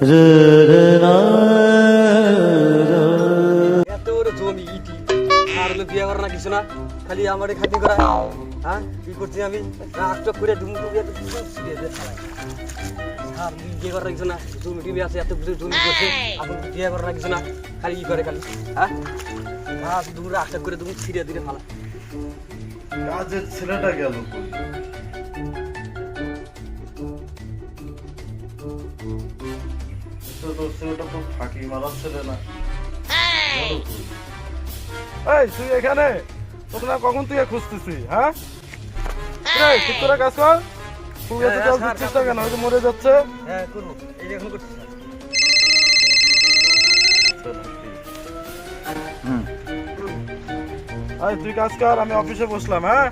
এত বড় জমি ইটি আর হলো বিয়ে করা না কিছু না, খালি আমারে খাতি করা। হ্যাঁ কি করছি আমি, রাষ্ট্র করে ধুমটু বিয়ে আর বিয়ে করা কিছু না, জমি টিভি আছে এত কিছু জমি করছে, এখন বিয়ে করা না কিছু না, খালি ই করে খালি। হ্যাঁ তুমি রাষ্ট্র করে তুমি ছিঁড়ে দিলে ফালা। কাজের ছেলেটা গেল ছেলেটা তো ফাঁকি মারার ছেলে না। এই তুই এখানে তোকে না কখন তুই খুঁজতেছি? হ্যাঁ ঠিক করে কাজ কর। তুই এত জল দিচ্ছিস না কেন? ওই যে মরে যাচ্ছে। হ্যাঁ করবো, এই যে এখন করছি। তুই কাজ কর, আমি অফিসে বসলাম। হ্যাঁ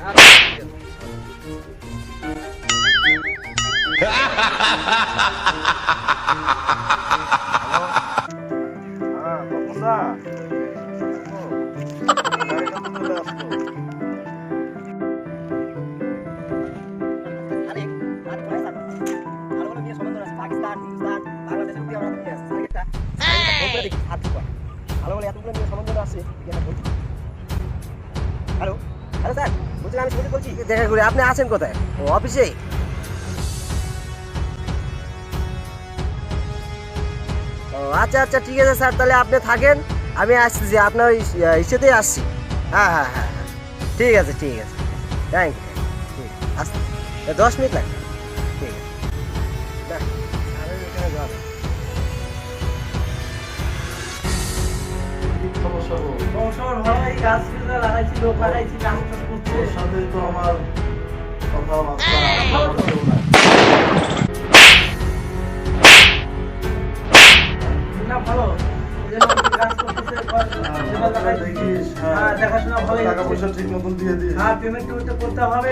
হ্যালো হ্যালো স্যার, বলছিলাম আমি সুজিত বলছি দেখা করে। আপনি আছেন কোথায়? ও অফিসে। ও আচ্ছা আচ্ছা ঠিক আছে স্যার, তাহলে আপনি থাকেন, আমি আসছি যে আপনার ইসেতেই আসছি। হ্যাঁ হ্যাঁ হ্যাঁ হ্যাঁ ঠিক আছে ঠিক আছে, থ্যাংক ইউ। ঠিক আসছি, 10 মিনিট লাগবে। ঠিক আছে দেখ এখানে যাওয়া যায়। তোর সাথে তো আমার কথাবার্তা দেখিস, দেখাশোনা ভালো, টাকা পয়সা ঠিক মতন দিয়ে দিস। হ্যাঁ পেমেন্ট করতে হবে।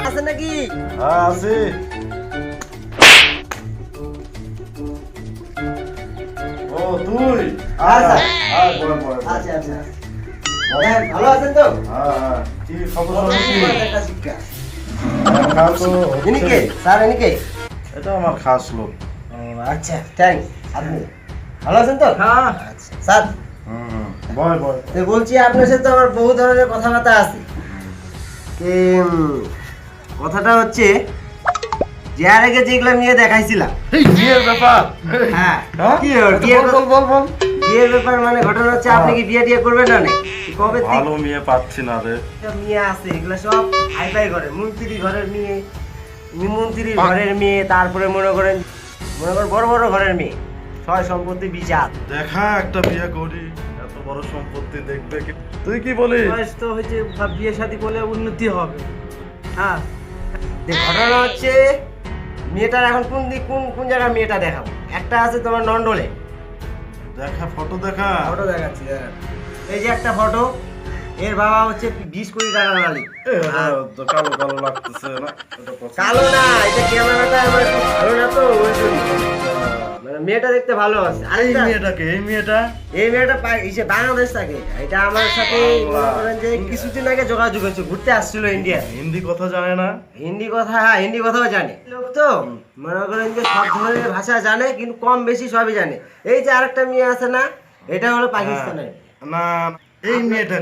আছে নাকি? হ্যাঁ আছি। ও তুই আচ্ছা বল। আচ্ছা আচ্ছা ভালো আছেন তো? হ্যাঁ কি খবর কি? ইনি কে স্যার? ইনি কে? এটা আমার খাস লোক। আচ্ছা থ্যাংক। আপনি ভালো আছেন তো? হ্যাঁ আচ্ছা স্যার বল। তো বলছি আপনার সাথে আমার বহু ধরনের কথাবার্তা আছে। কথাটা হচ্ছে যে আর আগে যেগুলো নিয়ে দেখাইছিলাম বিয়ের ব্যাপার। হ্যাঁ কি বল। বিয়ের ব্যাপার মানে ঘটনা হচ্ছে আপনি কি বিয়ে টিয়ে করবেন না? কবে থেকে ভালো মেয়ে পাচ্ছি না রে। মেয়ে আছে এগুলো সব হাইফাই করে, মন্ত্রী ঘরের মেয়ে, মন্ত্রীর ঘরের মেয়ে, তারপরে মনে করেন বড় বড় ঘরের মেয়ে, ছয় সম্পত্তি বিচার। দেখা একটা বিয়ে করি, এত বড় সম্পত্তি দেখবে কি? তুই কি বলিস? বয়স তো হয়েছে, বিয়ে শাদী করলে উন্নতি হবে। হ্যাঁ ঘটনা হচ্ছে মেয়েটার এখন কোন জায়গায় মেয়েটা দেখাবো। একটা আছে তোমার নন্ডলে, দেখা ফটো দেখা। ফটো দেখাচ্ছি। এই যে একটা ফটো, এর বাবা হচ্ছে 20 কোটি টাকার মালিক। কালো লাগতেছে না? কালো না, এটা ক্যামেরাটা আমার একটু ভালো না তো ওই জন্য। মানে মেয়েটা দেখতে ভালো আছে। আর এই মেয়েটা বাংলাদেশ থাকে। এটা আমার সাথে মনে করেন যে কিছুদিন আগে যোগাযোগ হয়েছে, ঘুরতে আসছিল ইন্ডিয়া। হিন্দি কথা জানে না? হিন্দি কথাও জানে লোক তো, মনে করেন যে সব ধরনের ভাষা জানে, কিন্তু কম বেশি সবই জানে। এই যে আরেকটা মেয়ে আছে না, এটা হলো পাকিস্তানের। না এই মেয়েটা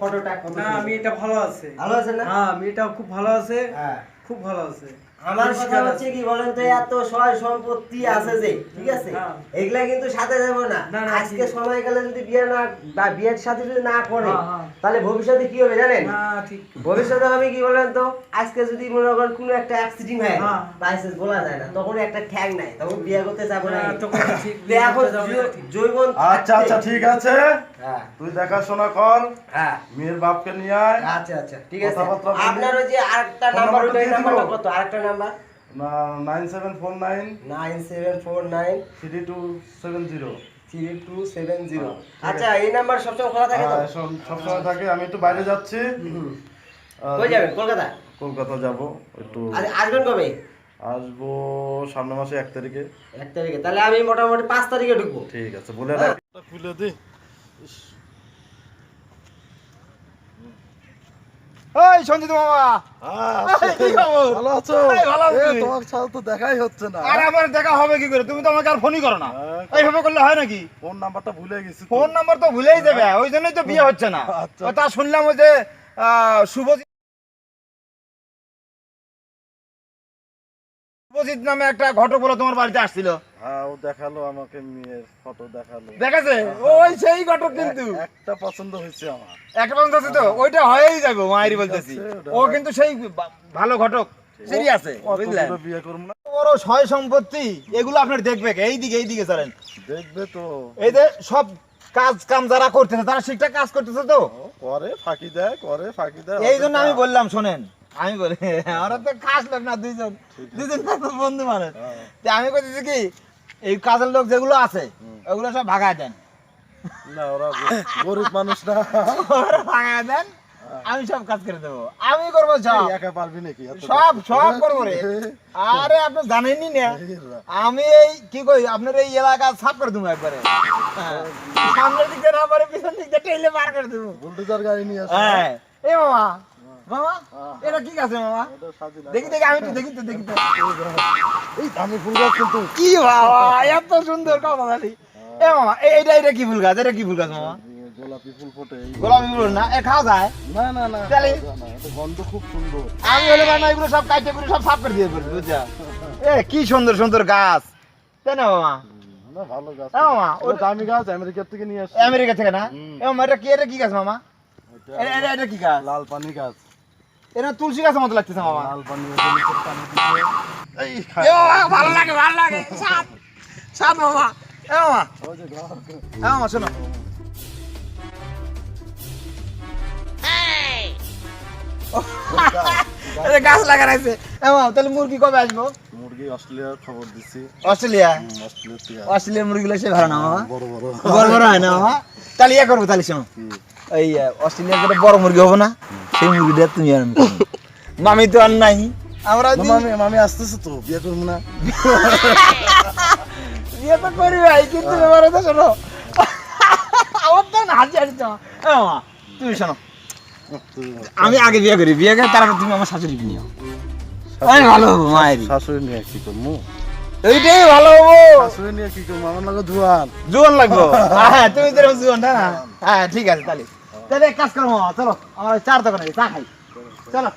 ফটোটা না, মেয়েটা ভালো আছে। ভালো আছে না? হ্যাঁ মেয়েটা খুব ভালো আছে, হ্যাঁ খুব ভালো আছে। আমার কথা হচ্ছে কি বলেন তো, এত সয় সম্পত্তি আছে যে, ঠিক আছে, এগুলা কিন্তু সাথে যাবো না। আজকে সময় গেলে যদি বিয়ে না বা বিয়ের সাথে যদি না করে, তাহলে ভবিষ্যতে কি হবে জানেন? ভবিষ্যতে হবে কি বলেন তো, আজকে যদি মনে করেন কোনো একটা অ্যাক্সিডেন্ট হয়, বাইসেস বলা যায় না, তখন একটা ঠ্যাং নাই, তখন বিয়ে করতে যাবো না। এখন জৈবন। আচ্ছা ঠিক আছে, তুই দেখাশোনা কর। হ্যাঁ মেয়ের বাপকে নিয়ে আয়। আচ্ছা ঠিক আছে। আপনার ওই যে আরেকটা নাম্বার, ওই নাম্বারটা কত? আরেকটা নাম্বার 9749 3270। আচ্ছা এই নাম্বার সবসময় খোলা থাকে তো? সবসময় থাকে। আমি একটু বাইরে যাচ্ছি। কই যাবেন? কলকাতা যাব একটু। আসবেন কবে? আসবো সামনের মাসে 1 তারিখে। 1 তারিখে? তাহলে আমি মোটামুটি 5 তারিখে ঢুকবো। ঠিক আছে, বলে রাখ। খুলে দে। ওই সঞ্জিত মামা, এই কি খবর? ভালো আছো? এই ভালো আছি। এ, তোমার সাথে তো দেখাই হচ্ছে না। আরে আমার দেখা হবে কি করে? তুমি তো আমাকে আর ফোনই করো না। এইভাবে করলে হয় নাকি? ফোন নাম্বারটা ভুলে গেছি তো। ফোন নাম্বার তো ভুলেই যাবে, ওই জন্যই তো বিয়ে হচ্ছে না। আচ্ছা। ও তা শুনলাম ওই যে শুভজিৎ নামে একটা ঘটক বলে তোমার বাড়িতে আসছিল, হ্যাঁ, ও দেখালো আমাকে, মেয়ের ফটো দেখালো। দেখেছে? ওই সেই ঘটক কিন্তু। একটা পছন্দ হয়েছে আমার। একটা পর্যন্ত আছে তো, ওইটা হয়েই যাবে মায়েরই বলতেছি। ও কিন্তু সেই ভালো ঘটক, সিরিয়াসে, অত বুঝলেন? দূরে বিয়ে করবো না। বড় সয় সম্পত্তি, এগুলো আপনার দেখবে কে? এইদিকে চলেন। দেখবে তো। এই যে সব কাজ কাম যারা করতেছে তারা ঠিকঠাক কাজ করতেছে তো। ও, করে ফাঁকি দেয়, করে ফাঁকি দেয়। এই জন্য আমি বললাম, শোনেন, আমি বলি আমরা তো খাস লোক না, দুইজন তো বন্ধু মানুষ। তো আমি বলতেছি কি, এই কাজের লোক যেগুলো আছে ওগুলো সব ভাগায় দেন। না, ওরা গরিব মানুষ না। ওরা ভাগায় দেন, আমি সব কাজ করে দেবো, আমি করবো সব। এই একা পারবি নাকি? এত সব কাজ? সব করবো রে। আরে আপনি জানেনই না, আমি এই কি কই, আপনার এই এলাকা সাফ করে দেবো একবারে। হ্যাঁ। সামনের দিক দিয়ে না পারে পিছন দিক দিয়ে টেলে পার করে দেবো। বুলডোজার গাড়ি নিয়ে আসো। হ্যাঁ। এ মামা, মামা এটা কি আছে মামা? এটা সাজি লাগা। দেখি আমি একটু দেখি তো। এই দামি ফুল গাছ কিন্তু। কি বাবা, এত সুন্দর কথা জানি। এ মামা, এইটা কি ফুল গাছ? এটা কি ফুল গাছ মামা? গোলাপি ফুল ফোটে। গোলাপি ফুল না? এ খাওয়া যায়? না না না, তাহলে? না, এটা গন্ধ খুব সুন্দর। আমি হলে মানে এগুলো সব কাটে করে সব সাফ করে দিয়ে বলবো, বুঝছা? এ কি সুন্দর সুন্দর গাছ, তাই না মামা? না, ভালো গাছ। এ মামা, ওটা দামি গাছ, আমেরিকা থেকে নিয়ে আসছে। আমেরিকা থেকে না? এ মামা, এটা কি গাছ মামা? এটা কি গাছ? লাল পানি গাছ। এটা তুলসী গাছের মতো লাগতেছে মামা। লাল পানি, ওটা নিচের পানি দিয়ে। এই খায়। এ বাবা, ভালো লাগে সাত মামা। এ মামা, ওই যে ঘর। এ মামা শোনো, এটা গাছ লাগাইছে। এ মামা, তাহলে মুরগি কবে আসবো? মুরগি অস্ট্রেলিয়ার খবর দিছি। অস্ট্রেলিয়া? অস্ট্রেলিয়া থেকে অস্ট্রেলিয়ার মুরগিগুলো সে ভালো না মামা? বড় বড়। বড় বড় হয় না মামা? তাহলে ইয়ে করবো, তাহলে শোনো, কি? এই অস্ট্রেলিয়ার যেটা বড় মুরগি হবে না, সেই মুরগিটা তুমি আর আমি খাবো। মামি তো আর নাই, আমরা না, মামি মামি আসতেছে তো, বিয়ে করবো না। বিয়ে তো করি ভাই, কিন্তু ব্যাপারে তো শোনো, আমার তো না হাসি হাসি। মামা তুমি শোনো, আমি আগে বিয়ে করি, বিয়ে করে তারপর তুমি আমার শাশুড়ি নিও, আমি ভালো হবো মায়েরই। শাশুড়ি নিয়ে কি করবো? এইটাই ভালো হবো। শাশুড়ি নিয়ে কি করবো? আমার লাগে ধোয়ান। জোয়ান লাগবো। হ্যাঁ, তুমি তো জোয়ান না? হ্যাঁ ঠিক আছে, তাহলে এক কাজ করো মামা, চলো আমার চার দোকানে চা খাই, চলো।